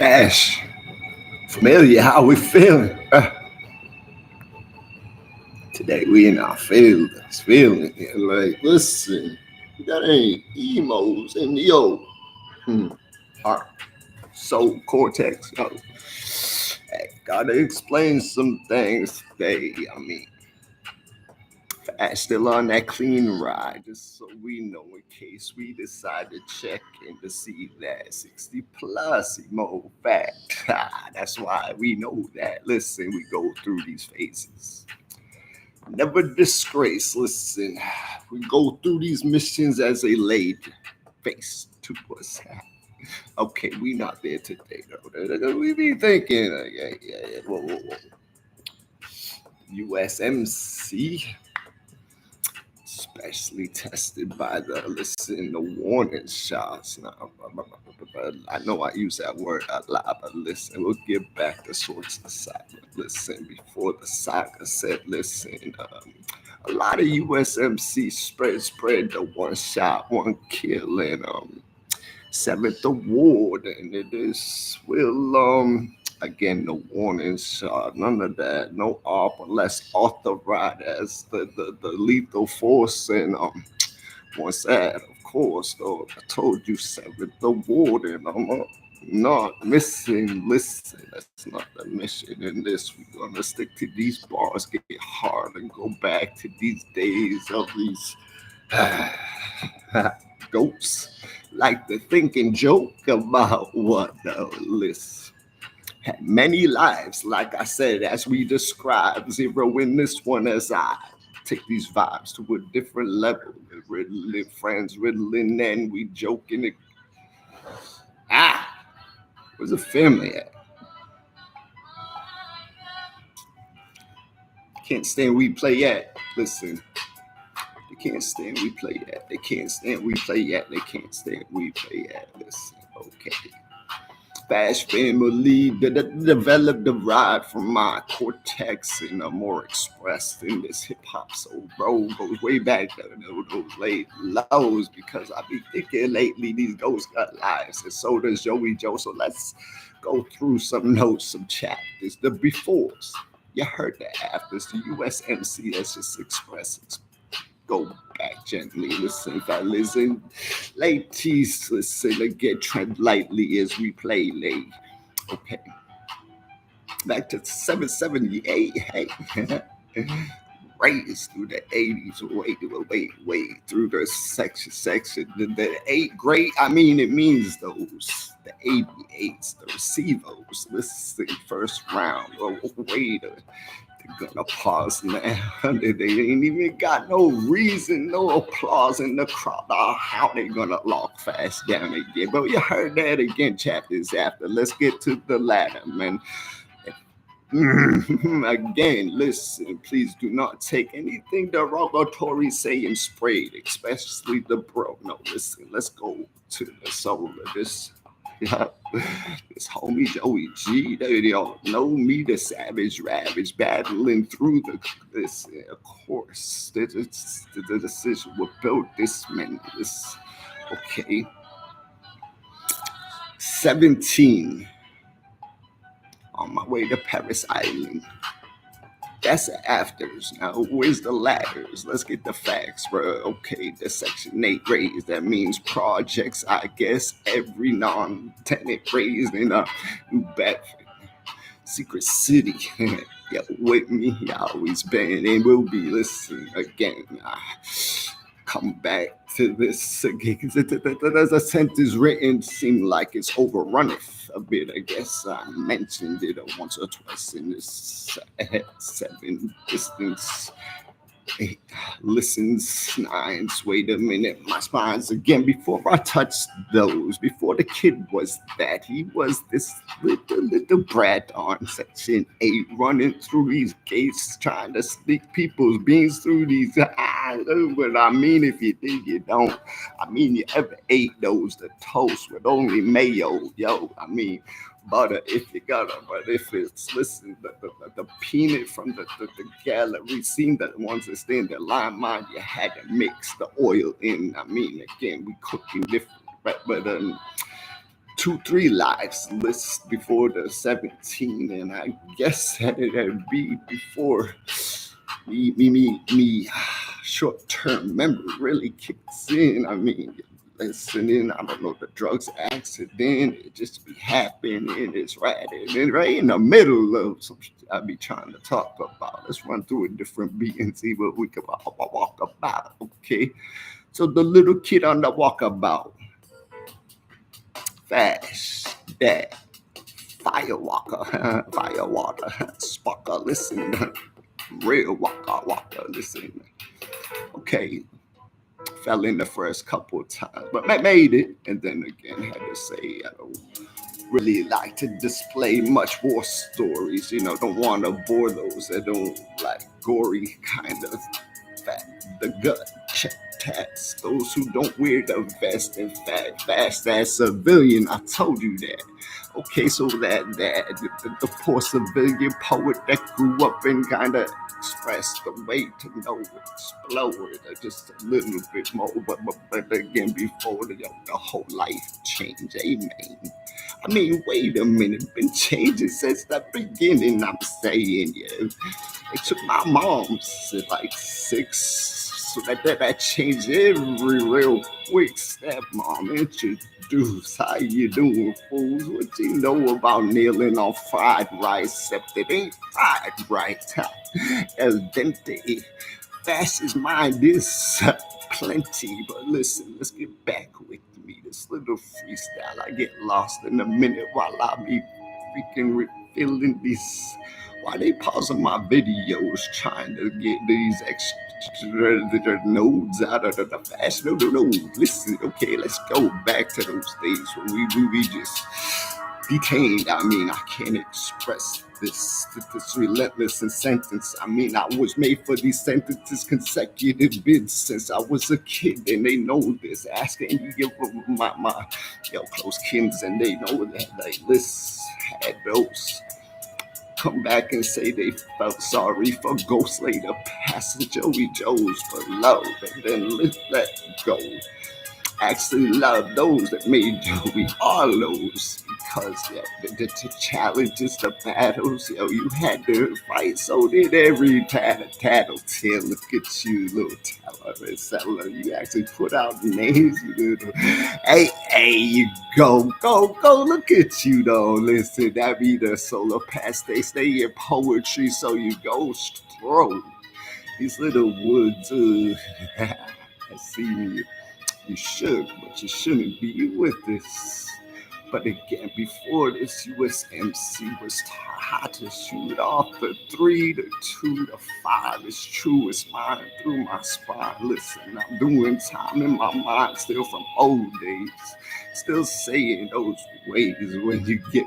Fash. Familiar, how we feeling? Today we in our feelings, feeling it. Like, listen, that ain't emos and yo, heart, soul, cortex. Yo, hey, gotta explain some things today. I mean, Fash still on that clean ride, just so we know in case we decide to check in to see that 60 plus emo fat. That's why we know that. Listen, we go through these phases. Never disgrace. Listen, we go through these missions as a laid face to us. Okay, we not there today though. We be thinking, yeah. Whoa. USMC, especially tested by the warning shots. Now, I know I use that word a lot, but listen, we'll get back to sorts of saga. Listen, before the saga said, listen, a lot of USMC spread the one shot, one kill, and 7th award, and it is again the warning shot, none of that, no ARP unless authorized as the lethal force, and once that, of course, though I told you 7th award, and I'm not missing. Listen, that's not the mission in this. We're gonna stick to these bars, get hard, and go back to these days of these goats like to think and joke about what the list had many lives, like I said, as we described, zero in this one as I take these vibes to a different level. Riddling friends, riddling, and we joking it. Where's the family at? Can't stand we play yet. Listen, they can't stand we play yet. They can't stand we play yet. They can't stand we play yet. Listen, okay. Fash family developed the ride from my cortex and more expressed in this hip hop. So, bro, goes way back to those late lows because I be thinking lately these ghosts got lives, and so does Joey Joe. So let's go through some notes, some chapters, the befores. You heard the afters, the USMC. Let's just express it. Go back gently, listen, fellas, and ladies, listen again, tread lightly as we play late. Okay, back to 778, hey, raised through the 80s, wait, through the section, the 8th grade, I mean, it means those, the 88s, the receivers, listen, first round, wait, gonna pause now. They ain't even got no reason, no applause in the crowd. How they gonna lock fast down again? But you heard that again, chapters after. Let's get to the latter, man. Again, listen, please do not take anything derogatory saying sprayed, especially the bro. No, listen, let's go to the soul of this. This homie Joey G, they all know me, the savage ravage, battling through this course. The decision will build this man. This okay. 17 on my way to Paris Island. That's the afters. Now, where's the ladders? Let's get the facts, bro. Okay, the Section 8 raise. That means projects, I guess. Every non-tenant raised in a New Bedford. Secret City. Yeah, with me, you always been and will be. Listen again. Come back to this again. As a sentence written, seem like it's overrunneth a bit. I guess I mentioned it once or twice in this 7 distance. 8 listens, 9s. Wait a minute, my spine's again. Before I touched those, before the kid was that, he was this little brat on Section 8, running through these gates, trying to sneak people's beans through these. But I mean, if you think you don't, I mean, you ever ate those, the toast with only mayo, yo, I mean, butter if you got it, but if it's, listen, the peanut from the gallery scene, the ones that stay in the line, mind you had to mix the oil in. I mean, again, we cooking different, but 2-3 lives list before the 17, and I guess that it'd be before me short-term memory really kicks in. I mean, listening, I don't know, the drugs accident, it just be happening, it's right in the middle of some shit I be trying to talk about. Let's run through a different beat and see what we can walk about, okay? So the little kid on the walkabout, FASH, that firewater, sparker, listen, real walker, listen. Okay, fell in the first couple of times, but made it, and then again had to say I don't really like to display much war stories. Don't want to bore those that don't like gory kind of the gut check tats. Those who don't wear the vest and fast as civilian. I told you that. Okay, so the poor civilian poet that grew up and kind of expressed the way to know explode just a little bit more, but again before the whole life change. Amen. I mean, wait a minute, been changing since the beginning. I'm saying, yeah. It took my mom's like 6, so that changed every real quick. Stepmom introduce, how you doing, fools? What you know about kneeling on fried rice? Except it ain't fried right. El dente. Fastest mind is plenty, but listen, let's get back with me. This little freestyle, I get lost in a minute while I be freaking refilling this. Why they pausing my videos trying to get these extra nodes out of the fast? No. Listen, okay, let's go back to those days when we just detained. I mean, I can't express this relentless sentence. I mean, I was made for these sentences consecutive bids since I was a kid, and they know this. Asking you give them my close kins, and they know that they list had those come back and say they felt sorry for Ghost later passing Joey Joes for love, and then let go. Actually love those that made Joey all those, because the challenges, the battles, you had to fight. So did every tattletale. Look at you, little seller. You actually put out names. You little, hey, you go. Look at you though. Listen, that be the solar past. They stay in poetry, so you go throw these little woods. I see you. You should, but you shouldn't be with this. But again, before this, USMC was taught to shoot off the 3, the 2, the 5. It's true, it's mine through my spine. Listen, I'm doing time in my mind, still from old days. Still saying those ways when you get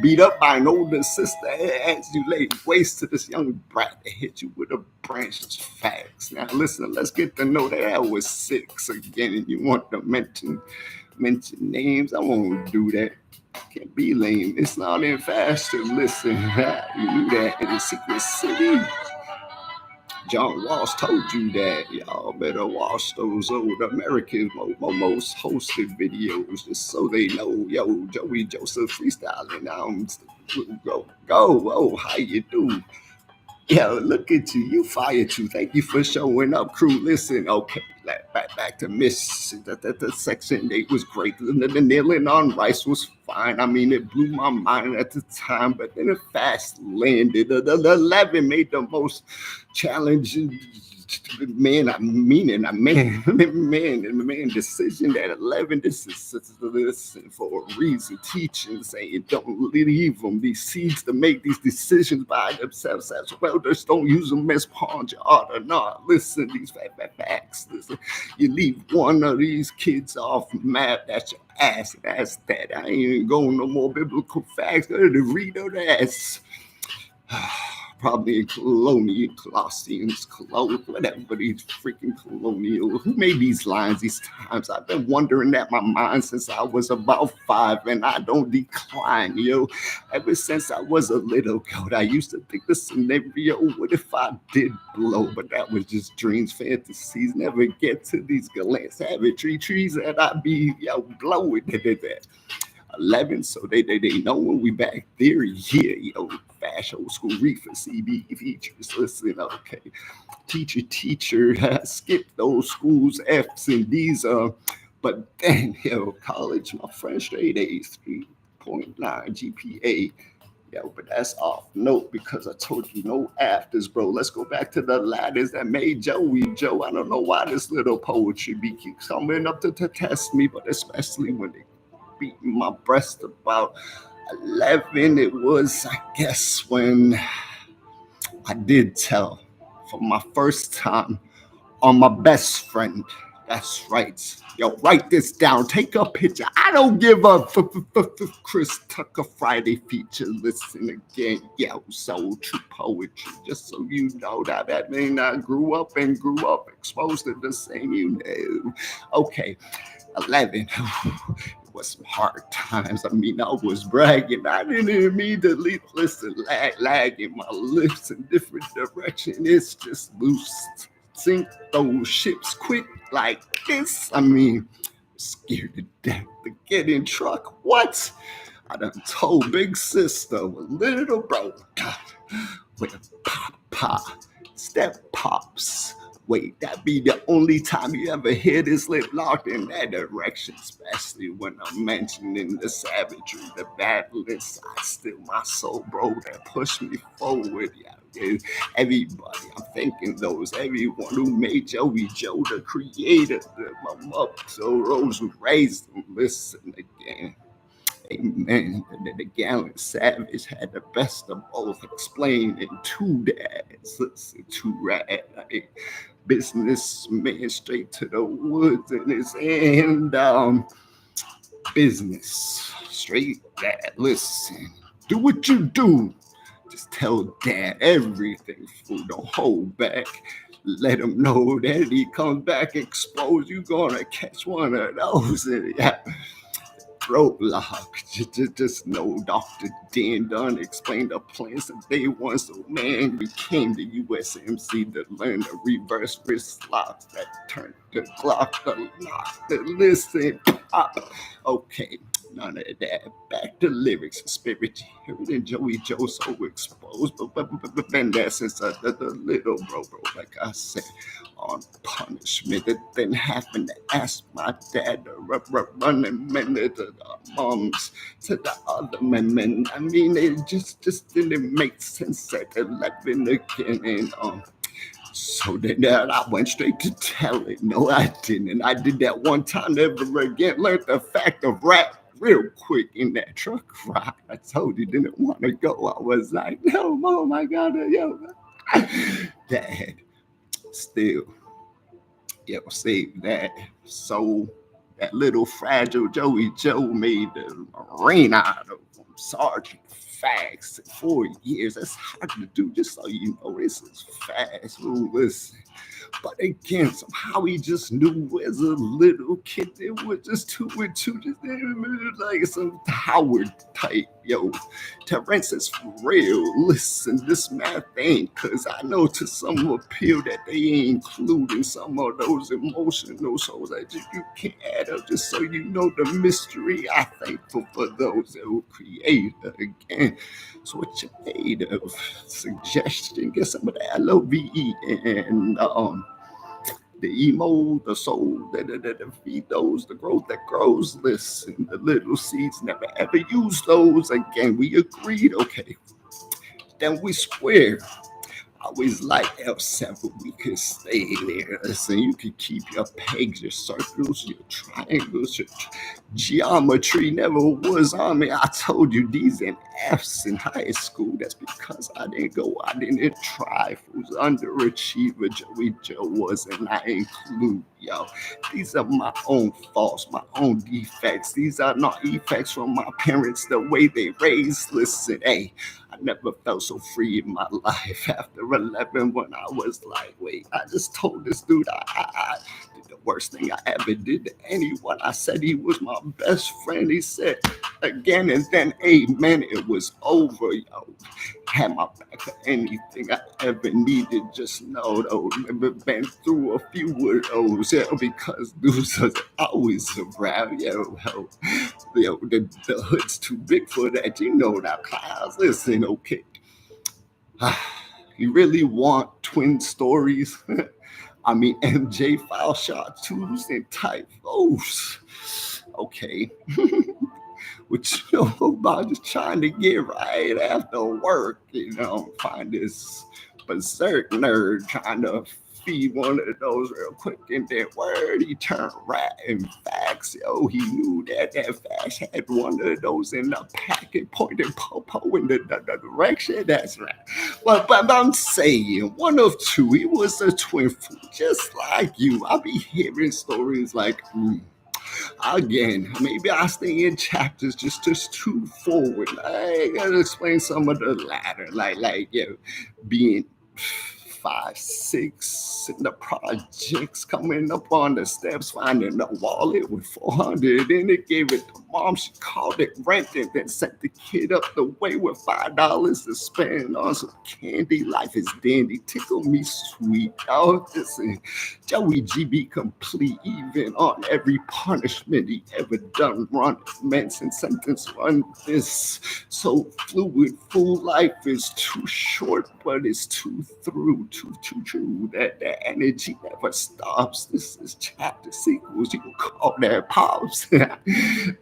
beat up by an older sister as you lay waste to this young brat that hit you with a branch. It's facts. Now listen, let's get to know that I was 6 again, and you want to mention names. I won't do that. Can't be lame. It's not in fast to listen. You knew that in the secret city. John Ross told you that. Y'all better watch those old American most hosted videos just so they know. Yo, Joey Joseph freestyling. Go. Oh, how you do? Yo, look at you. You fired you. Thank you for showing up, crew. Listen, okay, back to Miss. The section 8 was great. The kneeling on rice was fine. I mean, it blew my mind at the time, but then it fast landed. The 11 made the most challenging. Man decision at 11. This is listen for a reason. Teaching saying don't leave them these seeds to make these decisions by themselves as well. Just don't use them as pawns. You ought to not listen. These facts. Listen, you leave one of these kids off map. That's your ass. That's that. I ain't going no more biblical facts. Go to read that. Probably Colossians, whatever these freaking colonial. Who made these lines these times? I've been wondering that my mind since I was about 5, and I don't decline, Ever since I was a little goat, I used to think the scenario, what if I did blow? But that was just dreams, fantasies. Never get to these gallant savagery trees that I be, blowing that. 11, so they know when we back there. Yeah, yo, FASH, old school reefer, CB features. Listen, okay, teacher, skip those schools, F's and D's. But then, yo, college, my friend, straight A's, 3.9 GPA. Yeah, but that's off note because I told you no afters, bro. Let's go back to the ladders that made Joey Joe. I don't know why this little poetry be keep coming up to test me, but especially when they beating my breast about 11. It was, I guess, when I did tell for my first time on my best friend. That's right. Yo, write this down. Take a picture. I don't give up. Chris Tucker Friday feature. Listen again. Yo, soul true poetry. Just so you know that mean I grew up exposed to the same, you know. Okay, 11. It was some hard times. I mean, I was bragging. I didn't immediately listen, lagging my lips in different direction. It's just loose. Sink those ships quick like this. I mean, scared to death to get in truck. What? I done told big sister with little bro. With pop, step pops. Wait, that be the only time you ever hear this lip locked in that direction, especially when I'm mentioning the savagery, the battle inside still my soul, bro, that pushed me forward. Yeah, everybody, I'm thanking those, everyone who made Joey Joe the creator, my mother, so Rose who raised him. Listen again. Amen. The gallant savage had the best of both, explained in two dads. Listen, two rad. Businessman straight to the woods in his hand. Business straight dad. Listen, do what you do. Just tell dad everything, fool. Don't hold back. Let him know that he comes back exposed. You gonna catch one of those. Yeah. Roadblock. Just know Dr. Dan Dunn explained the plans of day one. So man became the USMC to learn the reverse wrist locks that turned the clock, the lock, the listen. Okay, none of that. Back to lyrics and spirit. And Joey Joe so exposed, but then that since the little bro, like I said, on punishment. It then happened to ask my dad to running men to the moms, to the other men. I mean, it just didn't make sense at 11 again. And so then I went straight to telling. No, I didn't. I did that one time, never again. Learned the fact of rap real quick in that truck ride. I told you didn't want to go. I was like, no, mom, I gotta, yo. Dad, still, yo, save that. So that little fragile Joey Joe made the rain out of him. Sergeant Facts, 4 years. That's hard to do, just so you know. This is fast. Ooh, listen. But again, somehow he just knew as a little kid it was just 2 and 2, just like some Howard type. Yo, Terrence is for real. Listen, this math ain't, cause I know to some appeal that they ain't including some of those emotional souls that you can't add up, just so you know the mystery. I'm thankful for those that will create again. So what you made of suggestion, get some of that LOVE and the emo, the soul, the feed those, the growth that grows. Listen, the little seeds never ever use those. Again, we agreed, okay. Then we square. Always like L7, we could stay there. Listen, you could keep your pegs, your circles, your triangles, your geometry never was on me. I told you D's and F's in high school. That's because I didn't try. Who's underachiever Joey Joe was, and I include, yo. These are my own faults, my own defects. These are not effects from my parents, the way they raised. Listen, hey, I never felt so free in my life after 11 when I was like, wait, I just told this dude The worst thing I ever did to anyone. I said he was my best friend. He said again and then amen. It was over, yo. Had my back for anything I ever needed. Just know though, never been through a few of those, yo, because dudes was always around, yo. The hood's too big for that. You know that, Clouds. Listen, okay. You really want twin stories? I mean, MJ foul shot twos and typos. Okay. What you know about just trying to get right after work, find this berserk nerd trying to feed one of those real quick, and then word he turned rat and facts. Yo, he knew that Fash had one of those in the packet, pointed Popo in the direction. That's right. But I'm saying one of two. He was a twin fool, just like you. I be hearing stories like. Again, maybe I stay in chapters just too forward. I gotta explain some of the latter, like being 5'6" in the projects, coming up on the steps, finding a wallet with 400 in it, gave it to mom. She called it rent and then sent the kid up the way with $5 to spend on some candy. Life is dandy, tickle me sweet. Oh, listen, Joey GB complete, even on every punishment he ever done. Run immense and sentence run this so fluid. Full life is too short, but it's too through. Too true that the energy never stops. This is chapter sequels. You can call that pops,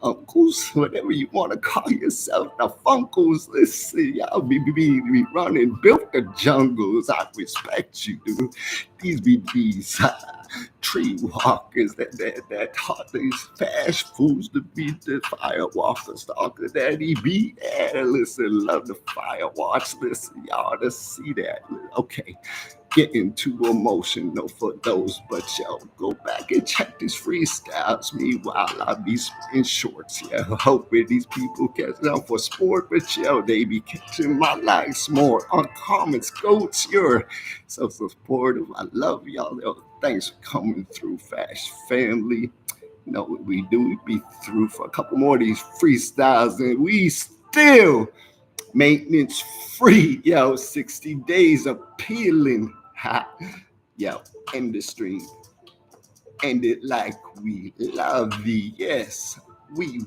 uncles, whatever you want to call yourself. The funkles. Listen, y'all be running, built the jungles. I respect you, dude. These be these tree walkers that taught these fast foods to be the firewalker stalker that he be. Yeah, listen, love the fire watch. Listen, y'all to see that. Okay, getting too emotional for those, but yo, go back and check these freestyles. Meanwhile, I be in shorts. Yeah, hoping these people catch up for sport, but yo, they be catching my likes more. Uncommon goats, you're so supportive. I love y'all. Yo, thanks for coming through, Fash family. You know what we do? We be through for a couple more of these freestyles, and we still maintenance free. Yo, 60 days appealing. Ha. Yo, industry. End it like we love thee. Yes, we